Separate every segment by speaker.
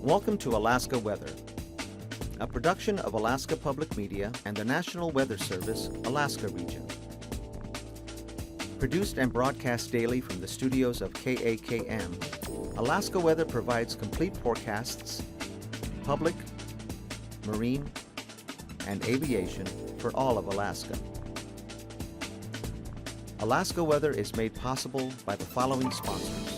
Speaker 1: Welcome to Alaska Weather, a production of Alaska Public Media and the National Weather Service, Alaska Region. Produced and broadcast daily from the studios of KAKM, Alaska Weather provides complete forecasts, public, marine, and aviation for all of Alaska. Alaska Weather is made possible by the following sponsors.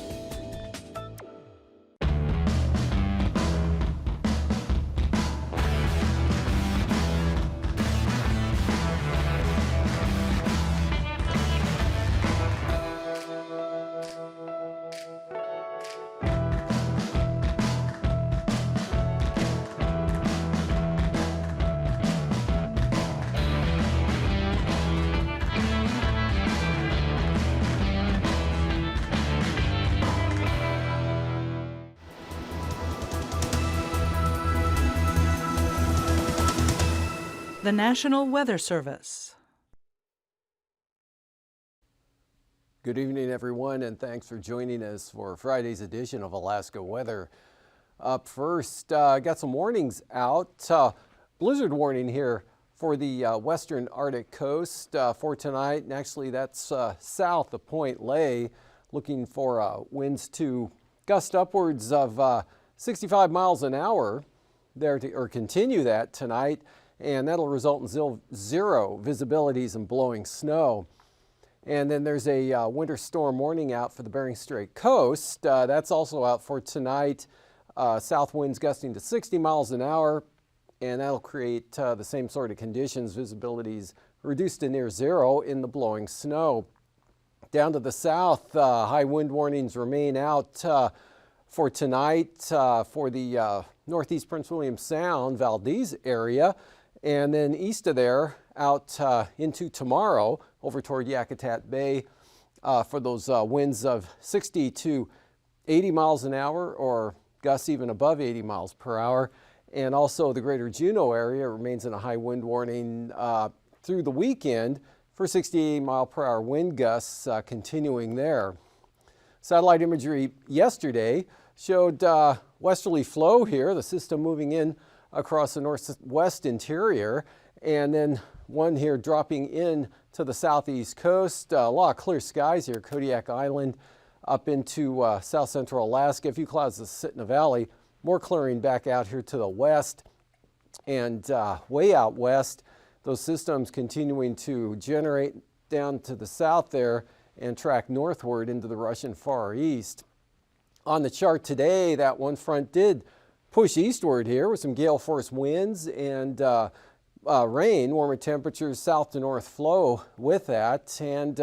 Speaker 2: The National Weather Service.
Speaker 3: Good evening, everyone, and thanks for joining us for Friday's edition of Alaska Weather. Up first, got some warnings out. Blizzard warning here for the western Arctic coast for tonight, and actually that's south of Point Lay, looking for winds to gust upwards of 65 miles an hour there or continue that tonight. And that'll result in zero visibilities and blowing snow. And then there's a winter storm warning out for the Bering Strait coast. That's also out for tonight. South winds gusting to 60 miles an hour, and that'll create the same sort of conditions, visibilities reduced to near zero in the blowing snow. Down to the south, high wind warnings remain out for tonight for the northeast Prince William Sound, Valdez area. And then east of there, out into tomorrow, over toward Yakutat Bay, for those winds of 60 to 80 miles an hour, or gusts even above 80 miles per hour. And also the greater Juneau area remains in a high wind warning through the weekend for 68 mile per hour wind gusts continuing there. Satellite imagery yesterday showed westerly flow here, the system moving in across the northwest interior, and then one here dropping in to the southeast coast. A lot of clear skies here, Kodiak Island up into south central Alaska. A few clouds that sit in the valley, more clearing back out here to the west. And way out west, those systems continuing to generate down to the south there and track northward into the Russian Far East. On the chart today, that one front did push eastward here with some gale force winds and rain, warmer temperatures, south to north flow with that. And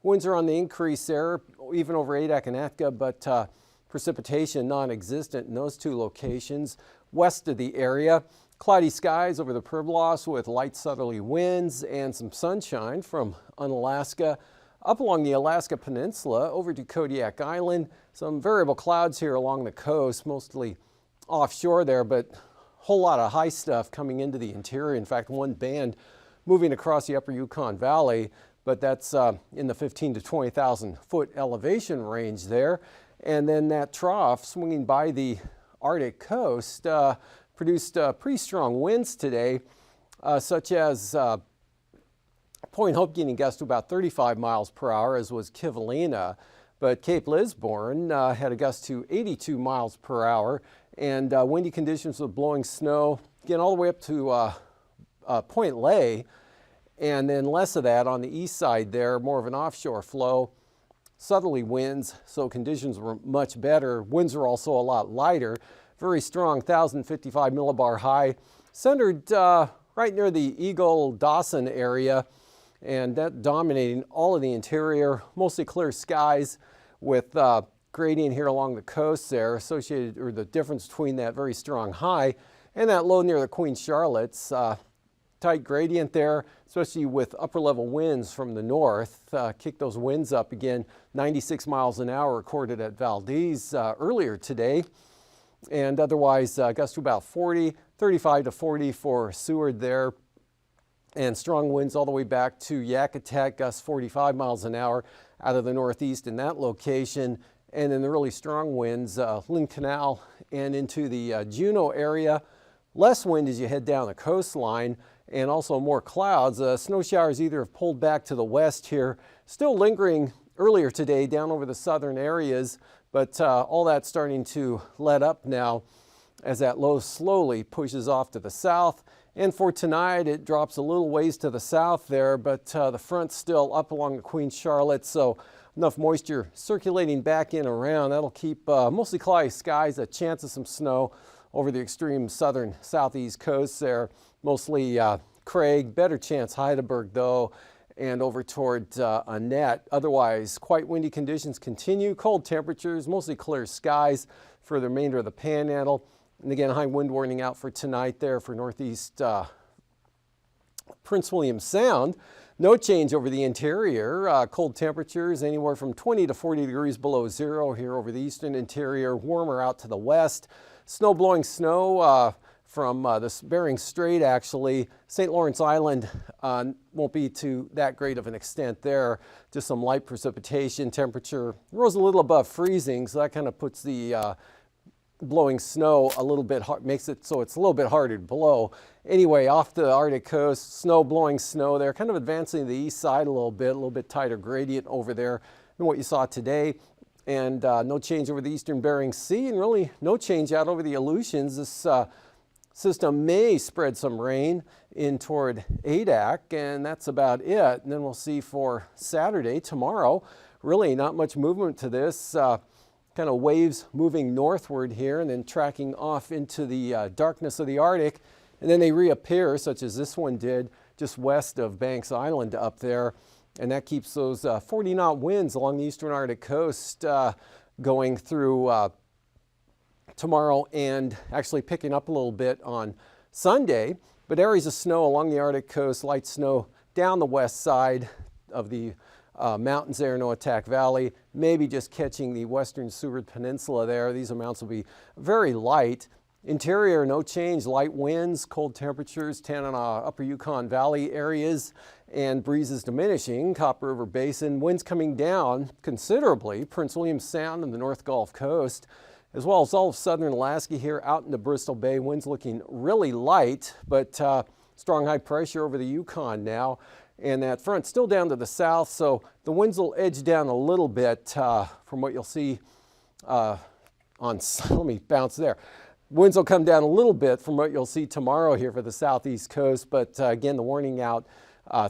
Speaker 3: winds are on the increase there, even over Adak and Atka, but precipitation non-existent in those two locations. West of the area, cloudy skies over the Pribilos with light southerly winds and some sunshine from Unalaska. Up along the Alaska Peninsula over to Kodiak Island, some variable clouds here along the coast, mostly offshore there, but a whole lot of high stuff coming into the interior. In fact, one band moving across the upper Yukon Valley, but that's in the 15 to 20,000 foot elevation range there. And then that trough swinging by the Arctic coast produced pretty strong winds today, such as Point Hope getting gusts to about 35 miles per hour, as was Kivalina. But Cape Lisburne had a gust to 82 miles per hour. And windy conditions with blowing snow, again, all the way up to Point Lay, and then less of that on the east side there, more of an offshore flow. Southerly winds, so conditions were much better. Winds are also a lot lighter. Very strong 1,055 millibar high, centered right near the Eagle-Dawson area, and that dominating all of the interior, mostly clear skies with gradient here along the coast there, associated, or the difference between that very strong high and that low near the Queen Charlotte's. Tight gradient there, especially with upper level winds from the north. Kick those winds up again, 96 miles an hour recorded at Valdez earlier today. And otherwise gusts to about 40, 35 to 40 for Seward there. And strong winds all the way back to Yakutat, gusts 45 miles an hour out of the northeast in that location. and then the really strong winds, Lynn Canal and into the Juneau area. Less wind as you head down the coastline, and also more clouds. Snow showers either have pulled back to the west here, still lingering earlier today down over the southern areas, but all that's starting to let up now as that low slowly pushes off to the south. And for tonight, it drops a little ways to the south there, but the front's still up along the Queen Charlotte, so enough moisture circulating back in around. That'll keep mostly cloudy skies, a chance of some snow over the extreme southern southeast coast there. Mostly Craig, better chance Heidelberg though, and over toward Annette. Otherwise, quite windy conditions continue. Cold temperatures, mostly clear skies for the remainder of the Panhandle. And again, high wind warning out for tonight there for northeast Prince William Sound. No change over the interior. Cold temperatures anywhere from 20 to 40 degrees below zero here over the eastern interior. Warmer out to the west. Snow blowing snow from the Bering Strait actually. St. Lawrence Island won't be to that great of an extent there. Just some light precipitation. Temperature rose a little above freezing, so that kind of puts the blowing snow a little bit hard, makes it so it's a little bit harder to blow. Anyway, off the Arctic coast, blowing snow there, kind of advancing to the east side a little bit tighter gradient over there than what you saw today. And no change over the eastern Bering Sea, and really no change out over the Aleutians. This system may spread some rain in toward Adak, and that's about it. And then we'll see for Saturday, tomorrow, really not much movement to this. Kind of waves moving northward here and then tracking off into the darkness of the Arctic. And then they reappear, such as this one did, just west of Banks Island up there. And that keeps those 40-knot winds along the eastern Arctic coast going through tomorrow, and actually picking up a little bit on Sunday. But areas of snow along the Arctic coast, light snow down the west side of the mountains there in Noatak Valley, maybe just catching the western Seward Peninsula there. These amounts will be very light. Interior, no change, light winds, cold temperatures, 10 on upper Yukon Valley areas, and breezes diminishing. Copper River Basin, winds coming down considerably. Prince William Sound and the North Gulf Coast, as well as all of southern Alaska here out into Bristol Bay. Winds looking really light, but strong high pressure over the Yukon now. And that front still down to the south, so the winds will edge down a little bit from what you'll see let me bounce there. Winds will come down a little bit from what you'll see tomorrow here for the southeast coast, but again, the warning out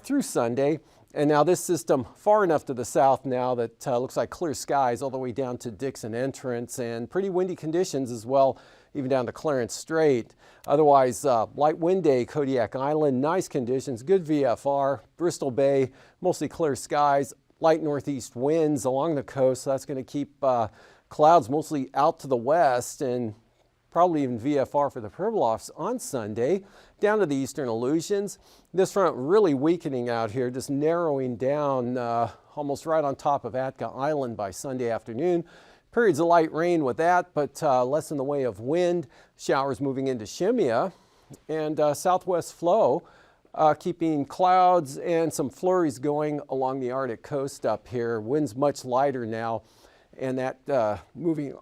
Speaker 3: through Sunday. And now this system far enough to the south now that looks like clear skies all the way down to Dixon Entrance, and pretty windy conditions as well, even down to Clarence Strait. Otherwise, light wind day, Kodiak Island, nice conditions, good VFR. Bristol Bay, mostly clear skies, light northeast winds along the coast, so that's going to keep clouds mostly out to the west, and probably even VFR for the Pribilofs on Sunday. Down to the eastern Aleutians. This front really weakening out here, just narrowing down almost right on top of Atka Island by Sunday afternoon. Periods of light rain with that, but less in the way of wind. Showers moving into Shemya, and southwest flow keeping clouds and some flurries going along the Arctic coast up here. Winds much lighter now, and that moving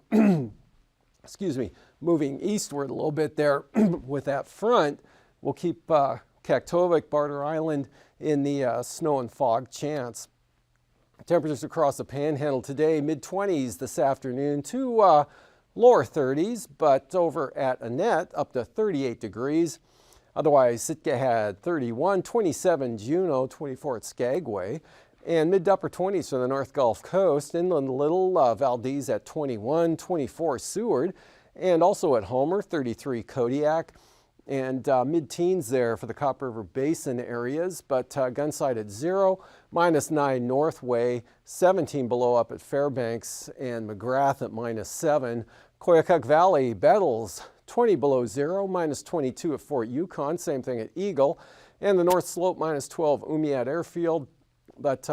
Speaker 3: excuse me, moving eastward a little bit there with that front will keep Kaktovik, Barter Island in the snow and fog chance. Temperatures across the Panhandle today, mid-20s this afternoon to lower 30s, but over at Annette up to 38 degrees. Otherwise, Sitka had 31, 27 Juneau, 24 at Skagway, and mid to upper 20s for the North Gulf Coast. Inland Little, Valdez at 21, 24 Seward, and also at Homer, 33 Kodiak, and mid-teens there for the Copper River Basin areas, but Gunsight at 0, -9 Northway, 17 below up at Fairbanks, and McGrath at -7. Koyukuk Valley, Bettles, 20 below 0, -22 at Fort Yukon, same thing at Eagle, and the North Slope, -12 Umiat Airfield, but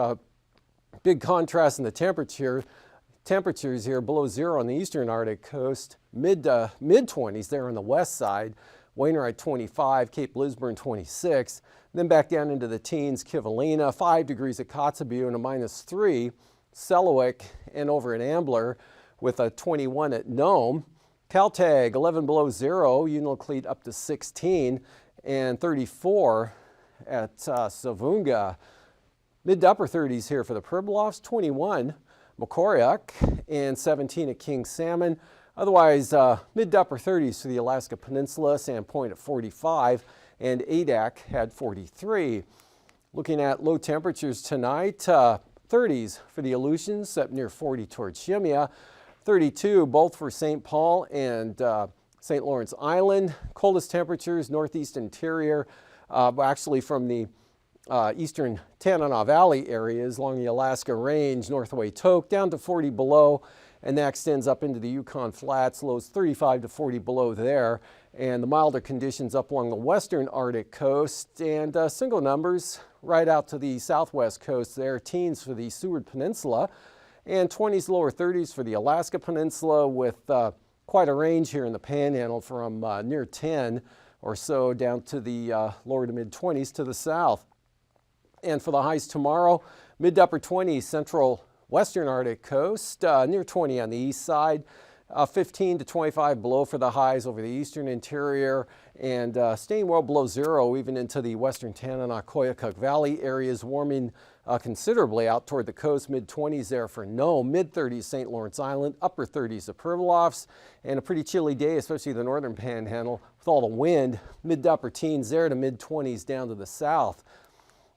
Speaker 3: big contrast in the temperatures here, below 0 on the eastern Arctic coast, mid-20s there on the west side. Wainwright 25, Cape Lisburne 26, then back down into the teens, Kivalina, 5 degrees at Kotzebue and a -3, Selawik, and over at Ambler, with a 21 at Nome. Caltag 11 below zero, Unalakleet up to 16, and 34 at Savunga. Mid to upper 30s here for the Pribilofs, 21 Macoriac, and 17 at King Salmon. Otherwise, mid to upper 30s for the Alaska Peninsula, Sandpoint at 45, and Adak had 43. Looking at low temperatures tonight, 30s for the Aleutians, up near 40 towards Shemya. 32 both for St. Paul and St. Lawrence Island. Coldest temperatures, northeast interior, actually from the eastern Tanana Valley areas along the Alaska Range, North Waitok, down to 40 below, and that extends up into the Yukon Flats, lows 35 to 40 below there, and the milder conditions up along the western Arctic coast, and single numbers right out to the southwest coast there, teens for the Seward Peninsula, and 20s, lower 30s for the Alaska Peninsula, with quite a range here in the Panhandle from near 10 or so down to the lower to mid 20s to the south. And for the highs tomorrow, mid to upper 20s, central western Arctic coast, near 20 on the east side, 15 to 25 below for the highs over the eastern interior, and staying well below zero even into the western Tanana Koyukuk Valley areas, warming considerably out toward the coast, mid 20s there for Nome, mid 30s St. Lawrence Island, upper 30s the Pribilofs, and a pretty chilly day, especially the northern Panhandle with all the wind, mid to upper teens there to mid 20s down to the south.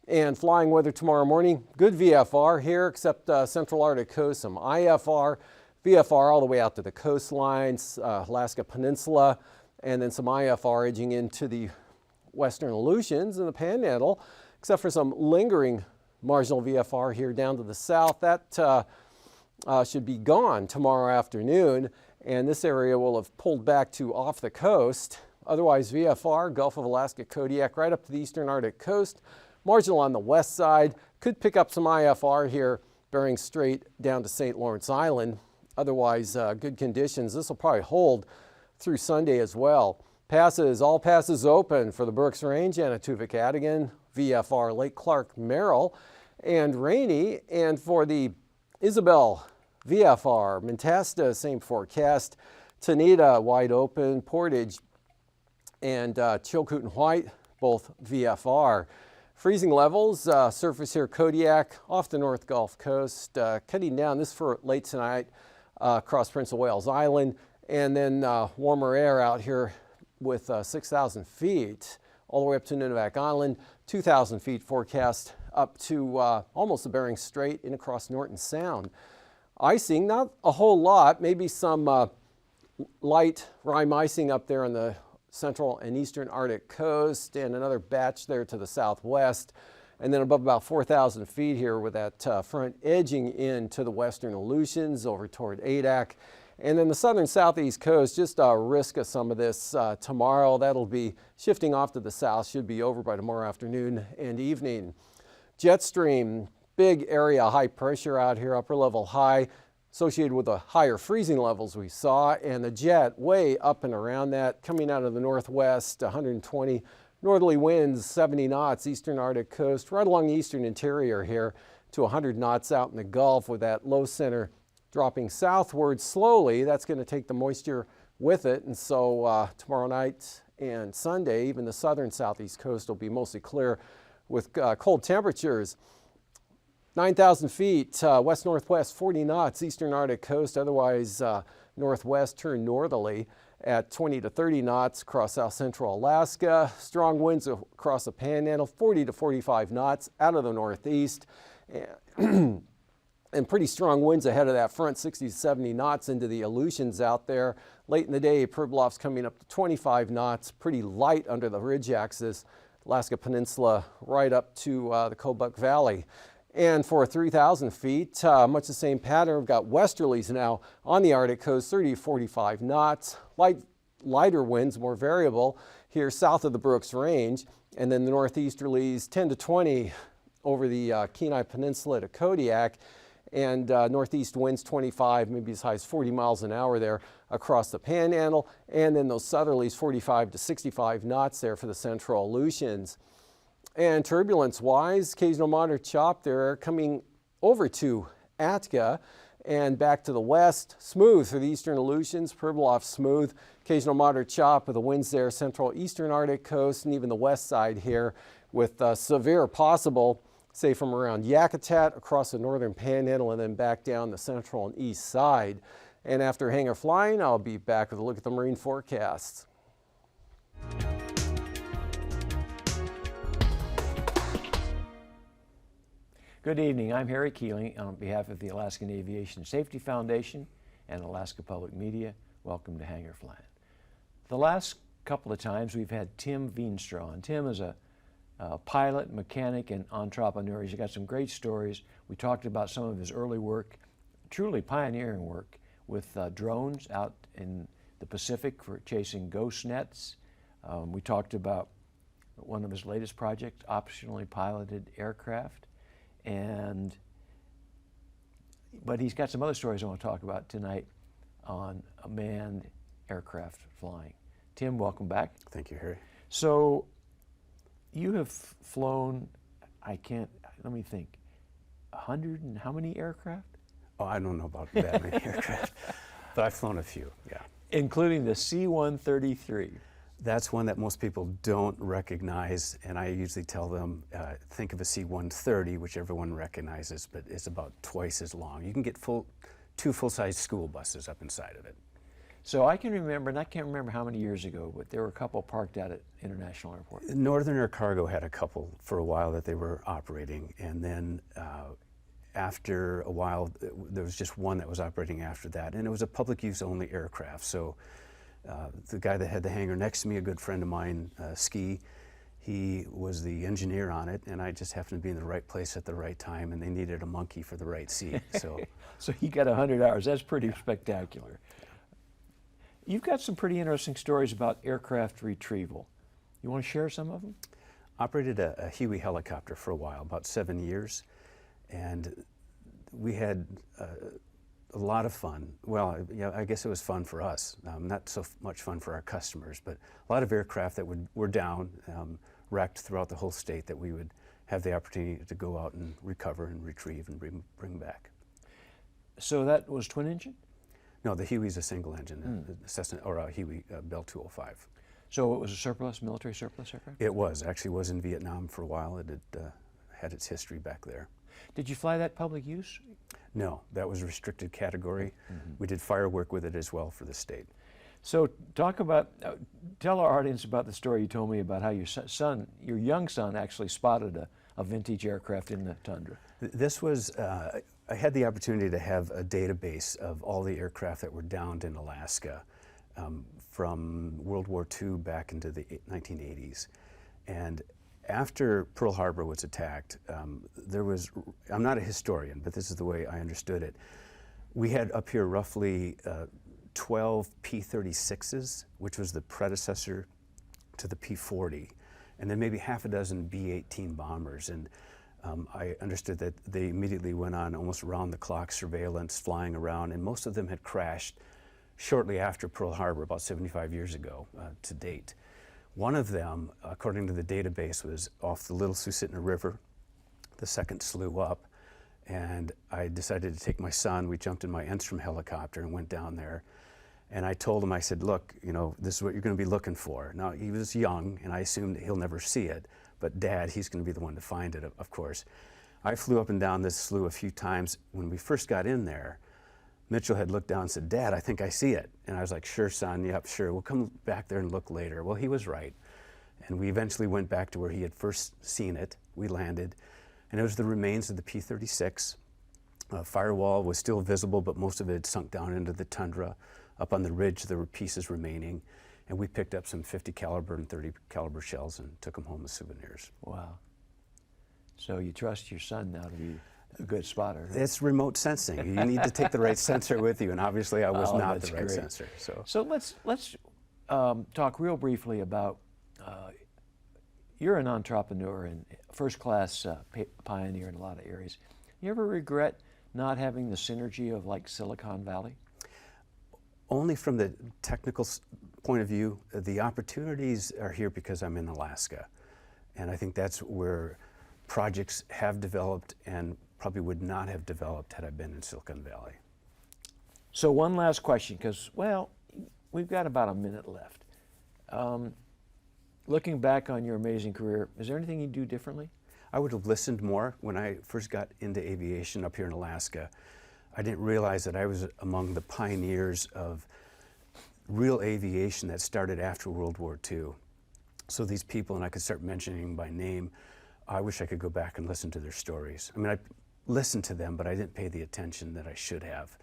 Speaker 3: And flying weather tomorrow morning, good VFR here, except central Arctic coast, some IFR, VFR all the way out to the coastlines, Alaska Peninsula, and then some IFR edging into the western Aleutians and the Panhandle, except for some lingering marginal VFR here down to the south. That should be gone tomorrow afternoon, and this area will have pulled back to off the coast. Otherwise, VFR, Gulf of Alaska, Kodiak, right up to the eastern Arctic coast. Marginal on the west side, could pick up some IFR here, Bering Strait down to St. Lawrence Island. Otherwise, good conditions. This will probably hold through Sunday as well. Passes, all passes open for the Brooks Range, Anatuvik-Adigan, VFR, Lake Clark, Merrill, and rainy. And for the Isabel, VFR, Mentasta, same forecast. Tanita, wide open, Portage, and Chilkoot and White, both VFR. Freezing levels, surface here, Kodiak, off the North Gulf Coast, cutting down this for late tonight across Prince of Wales Island, and then warmer air out here with 6,000 feet all the way up to Nunivak Island, 2,000 feet forecast up to almost the Bering Strait and across Norton Sound. Icing, not a whole lot, maybe some light rime icing up there on the central and eastern Arctic coast, and another batch there to the southwest, and then above about 4,000 feet here with that front edging into the western Aleutians over toward Adak, and then the southern southeast coast, just a risk of some of this tomorrow. That'll be shifting off to the south, should be over by tomorrow afternoon and evening. Jet stream, big area high pressure out here, upper level high, associated with the higher freezing levels we saw, and the jet way up and around that, coming out of the northwest, 120 northerly winds, 70 knots, eastern Arctic coast, right along the eastern interior here to 100 knots out in the Gulf, with that low center dropping southward slowly. That's going to take the moisture with it, and so tomorrow night and Sunday, even the southern southeast coast will be mostly clear with cold temperatures. 9,000 feet, west-northwest, 40 knots, eastern Arctic coast, otherwise northwest, turn northerly at 20 to 30 knots across south-central Alaska. Strong winds across the Panhandle, 40 to 45 knots out of the northeast. And pretty strong winds ahead of that front, 60 to 70 knots into the Aleutians out there. Late in the day, Pribilofs coming up to 25 knots, pretty light under the ridge axis. Alaska Peninsula right up to the Kobuk Valley. And for 3,000 feet, much the same pattern. We've got westerlies now on the Arctic coast, 30 to 45 knots. Lighter winds, more variable here south of the Brooks Range. And then the northeasterlies, 10 to 20 over the Kenai Peninsula to Kodiak. And northeast winds 25, maybe as high as 40 miles an hour there across the Panhandle. And then those southerlies, 45 to 65 knots there for the central Aleutians. And turbulence-wise, occasional moderate chop there coming over to Atka, And back to the west, smooth through the eastern Aleutians, Pribilof smooth, occasional moderate chop with the winds there, central eastern Arctic coast and even the west side here with severe possible, say from around Yakutat across the northern panhandle and then back down the central and east side. And after hangar flying, I'll be back with a look at the marine forecasts.
Speaker 4: Good evening. I'm Harry Keeling on behalf of the Alaskan Aviation Safety Foundation and Alaska Public Media. Welcome to Hangar Flying. The last couple of times we've had Tim Veenstra on. Tim is a pilot, mechanic, and entrepreneur. He's got some great stories. We talked about some of his early work, truly pioneering work with drones out in the Pacific for chasing ghost nets. We talked about one of his latest projects, optionally piloted aircraft. But he's got some other stories I want to talk about tonight on a manned aircraft flying. Tim, welcome back.
Speaker 5: Thank you, Harry.
Speaker 4: So you have flown, let me think, 100 and how many aircraft?
Speaker 5: Oh, I don't know about that many aircraft, but I've flown a few, yeah.
Speaker 4: Including the C-133.
Speaker 5: That's one that most people don't recognize, and I usually tell them, think of a C-130, which everyone recognizes, but it's about twice as long. You can get two full-size school buses up inside of it.
Speaker 4: So I can remember, and I can't remember how many years ago, but there were a couple parked out at International Airport.
Speaker 5: Northern Air Cargo had a couple for a while that they were operating, and then after a while, there was just one that was operating after that, and it was a public use only aircraft. So the guy that had the hangar next to me, a good friend of mine, Ski, he was the engineer on it, and I just happened to be in the right place at the right time, and they needed a monkey for the right seat. So,
Speaker 4: so he got 100 hours. That's pretty spectacular. You've got some pretty interesting stories about aircraft retrieval. You want to share some of them?
Speaker 5: Operated a Huey helicopter for a while, about 7 years, and we had a lot of fun. Well, yeah, I guess it was fun for us, not so much fun for our customers, but a lot of aircraft that were down, wrecked throughout the whole state that we would have the opportunity to go out and recover and retrieve and bring back.
Speaker 4: So that was twin engine?
Speaker 5: No, the Huey's a single engine, Cessna, or a Huey Bell 205.
Speaker 4: So it was a surplus, military surplus aircraft?
Speaker 5: It was, actually was in Vietnam for a while. It had its history back there.
Speaker 4: Did you fly that public use?
Speaker 5: No, that was a restricted category. We did fire work with it as well for the state.
Speaker 4: So talk about, tell our audience about the story you told me about how your young son actually spotted a vintage aircraft in the tundra.
Speaker 5: This was, I had the opportunity to have a database of all the aircraft that were downed in Alaska from World War II back into the 1980s. And after Pearl Harbor was attacked, there was, I'm not a historian, but this is the way I understood it. We had up here roughly 12 P-36s, which was the predecessor to the P-40, and then maybe half a dozen B-18 bombers. And I understood that they immediately went on almost around-the-clock surveillance, flying around, and most of them had crashed shortly after Pearl Harbor, about 75 years ago to date. One of them, according to the database, was off the Little Susitna River. The second slew up, and I decided to take my son. We jumped in my Enstrom helicopter and went down there. And I told him, I said, look, you know, this is what you're going to be looking for. Now, he was young, and I assumed that he'll never see it. But Dad, he's going to be the one to find it, of course. I flew up and down this slough a few times. When we first got in there, Mitchell had looked down and said, Dad, I think I see it. And I was like, sure, son, yep, sure. We'll come back there and look later. Well, he was right. And we eventually went back to where he had first seen it. We landed, and it was the remains of the P-36. Firewall was still visible, but most of it had sunk down into the tundra. Up on the ridge, there were pieces remaining. And we picked up some 50 caliber and 30 caliber shells and took them home as souvenirs.
Speaker 4: Wow. So you trust your son now to be a good spotter. Huh?
Speaker 5: It's remote sensing. You need to take the right sensor with you, and obviously I was not the right
Speaker 4: great.
Speaker 5: sensor.
Speaker 4: So let's talk real briefly about, you're an entrepreneur and first-class pioneer in a lot of areas. You ever regret not having the synergy of like Silicon Valley?
Speaker 5: Only from the technical point of view. The opportunities are here because I'm in Alaska. And I think that's where projects have developed and probably would not have developed had I been in Silicon Valley.
Speaker 4: So one last question, because, well, we've got about a minute left. Looking back on your amazing career, is there anything you do differently?
Speaker 5: I would have listened more when I first got into aviation up here in Alaska. I didn't realize that I was among the pioneers of real aviation that started after World War II. So these people, and I could start mentioning by name, I wish I could go back and listen to their stories. I mean, I listened to them, but I didn't pay the attention that I should have.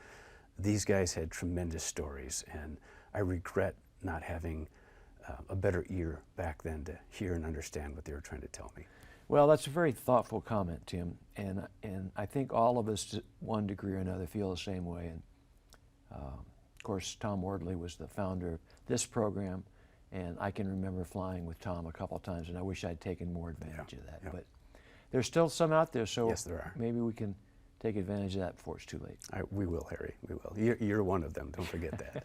Speaker 5: These guys had tremendous stories, and I regret not having a better ear back then to hear and understand what they were trying to tell me.
Speaker 4: Well, that's a very thoughtful comment, Tim, and I think all of us, to one degree or another, feel the same way. And of course, Tom Wardley was the founder of this program, and I can remember flying with Tom a couple of times, and I wish I'd taken more advantage of that.
Speaker 5: Yeah.
Speaker 4: But there's still some out there, so
Speaker 5: Yes, there are.
Speaker 4: maybe we can take advantage of that before it's too late.
Speaker 5: We will, Harry, we will. You're one of them, don't forget that.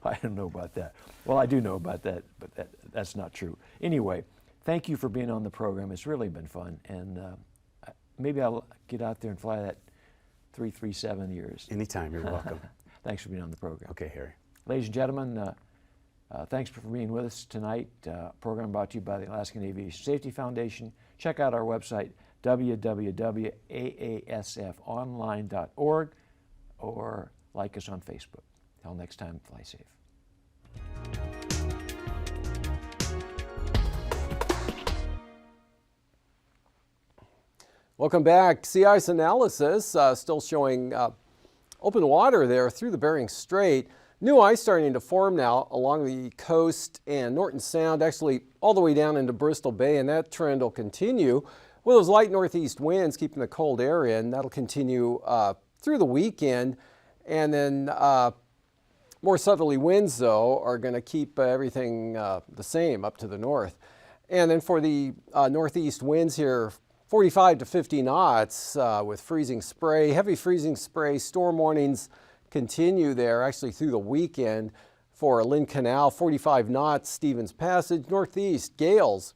Speaker 4: I don't know about that. Well, I do know about that, but that's not true. Anyway, thank you for being on the program. It's really been fun, and maybe I'll get out there and fly that 337 yours.
Speaker 5: Anytime, you're welcome.
Speaker 4: Thanks for being on the program.
Speaker 5: Okay, Harry.
Speaker 4: Ladies and gentlemen, thanks for being with us tonight. Program brought to you by the Alaskan Aviation Safety Foundation. Check out our website, www.aasfonline.org, or like us on Facebook. Till next time, fly safe.
Speaker 3: Welcome back. Sea ice analysis still showing open water there through the Bering Strait. New ice starting to form now along the coast and Norton Sound, actually all the way down into Bristol Bay, and that trend will continue with those light northeast winds keeping the cold air in. That'll continue through the weekend, and then more southerly winds, though, are going to keep everything the same up to the north. And then for the northeast winds here, 45 to 50 knots with freezing spray, heavy freezing spray. Storm warnings continue there actually through the weekend for Lynn Canal, 45 knots, Stevens Passage, northeast gales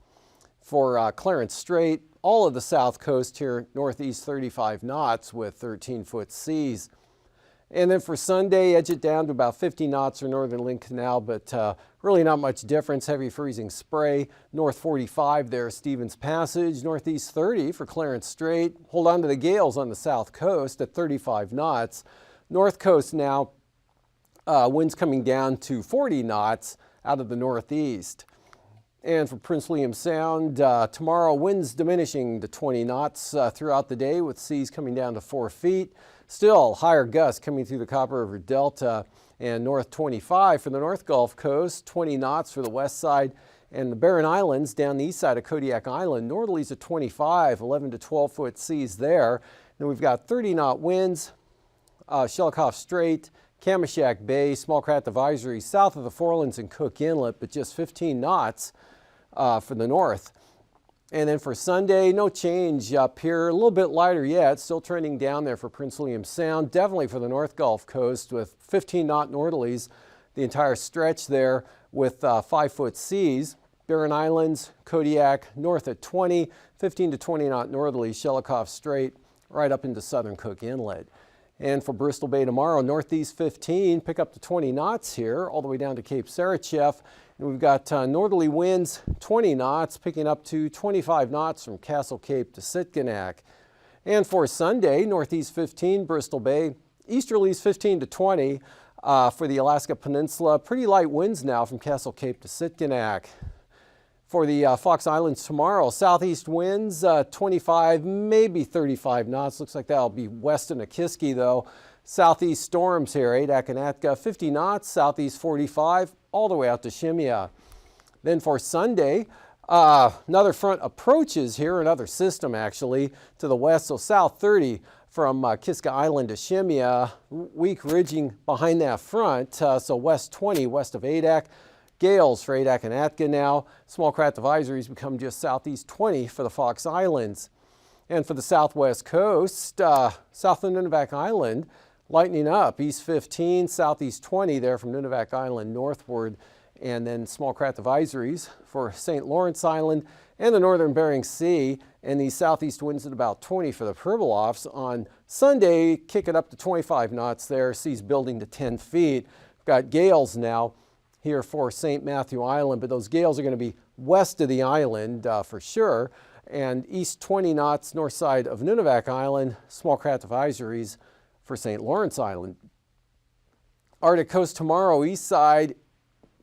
Speaker 3: for Clarence Strait, all of the south coast here, northeast 35 knots with 13-foot seas. And then for Sunday, edge it down to about 50 knots for northern Lynn Canal, but really not much difference. Heavy freezing spray. North 45 there, Stevens Passage. Northeast 30 for Clarence Strait. Hold on to the gales on the south coast at 35 knots. North coast now, winds coming down to 40 knots out of the northeast. And for Prince William Sound, tomorrow winds diminishing to 20 knots throughout the day with seas coming down to 4 feet. Still higher gusts coming through the Copper River Delta, and north 25 for the North Gulf Coast, 20 knots for the west side, and the Barren Islands down the east side of Kodiak Island, northerlies at 25, 11 to 12 foot seas there. Then we've got 30 knot winds, Shelikof Strait, Kamishak Bay, small craft advisory south of the Forelands and Cook Inlet, but just 15 knots for the north. And then for Sunday, no change up here. A little bit lighter yet, still trending down there for Prince William Sound. Definitely for the North Gulf Coast with 15-knot northerlies, the entire stretch there with 5-foot seas. Barren Islands, Kodiak, north at 20, 15 to 20-knot northerlies, Shelikof Strait, right up into southern Cook Inlet. And for Bristol Bay tomorrow, northeast 15, pick up to 20 knots here, all the way down to Cape Sarachev. And we've got northerly winds, 20 knots, picking up to 25 knots from Castle Cape to Sitkinak. And for Sunday, northeast 15, Bristol Bay, easterlies 15 to 20 for the Alaska Peninsula. Pretty light winds now from Castle Cape to Sitkinak. For the Fox Islands tomorrow, southeast winds 25, maybe 35 knots. Looks like that'll be west of Nikiski, though. Southeast storms here, Adak and Atka, 50 knots, southeast 45, all the way out to Shemya. Then for Sunday, another front approaches here, another system actually, to the west, so south 30 from Kiska Island to Shemya, weak ridging behind that front, so west 20 west of Adak. Gales for Adak and Atka now. Small craft advisories become just southeast 20 for the Fox Islands. And for the southwest coast, south of Nunivak Island, lightening up, east 15, southeast 20 there from Nunivak Island northward, and then small craft advisories for St. Lawrence Island and the northern Bering Sea, and these southeast winds at about 20 for the Pribilofs. On Sunday, kick it up to 25 knots there, seas building to 10 feet. We've got gales now here for St. Matthew Island, but those gales are going to be west of the island for sure, and east 20 knots north side of Nunivak Island, small craft advisories for St. Lawrence Island. Arctic coast tomorrow, east side,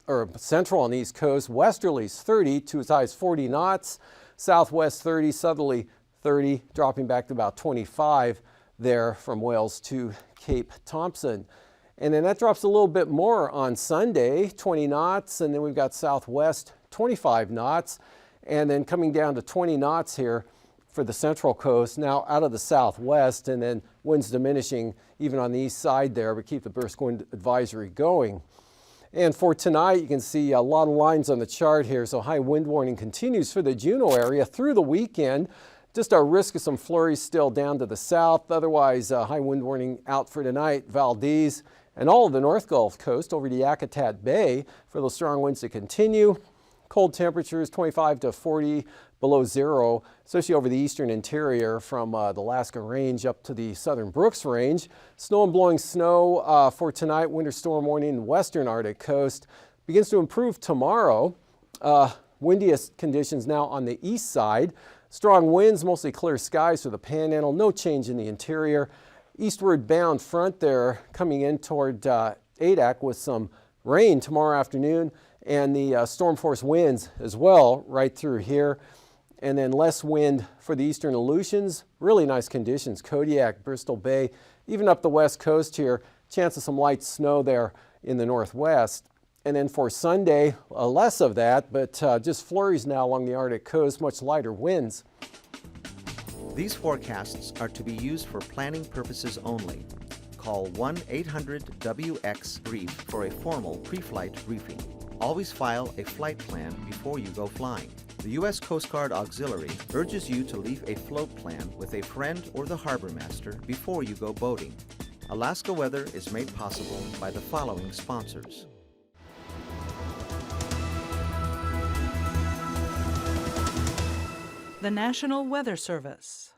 Speaker 3: or central on the east coast, westerlies 30 to as high as 40 knots, southwest 30, southerly 30, dropping back to about 25 there from Wales to Cape Thompson. And then that drops a little bit more on Sunday, 20 knots, and then we've got southwest 25 knots, and then coming down to 20 knots here for the central coast, now out of the southwest, and then winds diminishing even on the east side there, but keep the brisk wind advisory going. And for tonight, you can see a lot of lines on the chart here, so high wind warning continues for the Juneau area through the weekend. Just a risk of some flurries still down to the south, otherwise high wind warning out for tonight, Valdez, and all of the North Gulf Coast over to Yakutat Bay for those strong winds to continue. Cold temperatures 25 to 40 below zero, especially over the eastern interior from the Alaska Range up to the southern Brooks Range. Snow and blowing snow for tonight, winter storm warning in the western Arctic coast. Begins to improve tomorrow. Windiest conditions now on the east side. Strong winds, mostly clear skies for the Panhandle, no change in the interior. Eastward bound front there coming in toward Adak with some rain tomorrow afternoon, and the storm force winds as well right through here. And then less wind for the eastern Aleutians. Really nice conditions, Kodiak, Bristol Bay, even up the west coast here. Chance of some light snow there in the northwest. And then for Sunday, less of that, but just flurries now along the Arctic coast, much lighter winds.
Speaker 1: These forecasts are to be used for planning purposes only. Call 1-800-WX-BRIEF for a formal pre-flight briefing. Always file a flight plan before you go flying. The U.S. Coast Guard Auxiliary urges you to leave a float plan with a friend or the harbor master before you go boating. Alaska Weather is made possible by the following sponsors.
Speaker 2: The National Weather Service.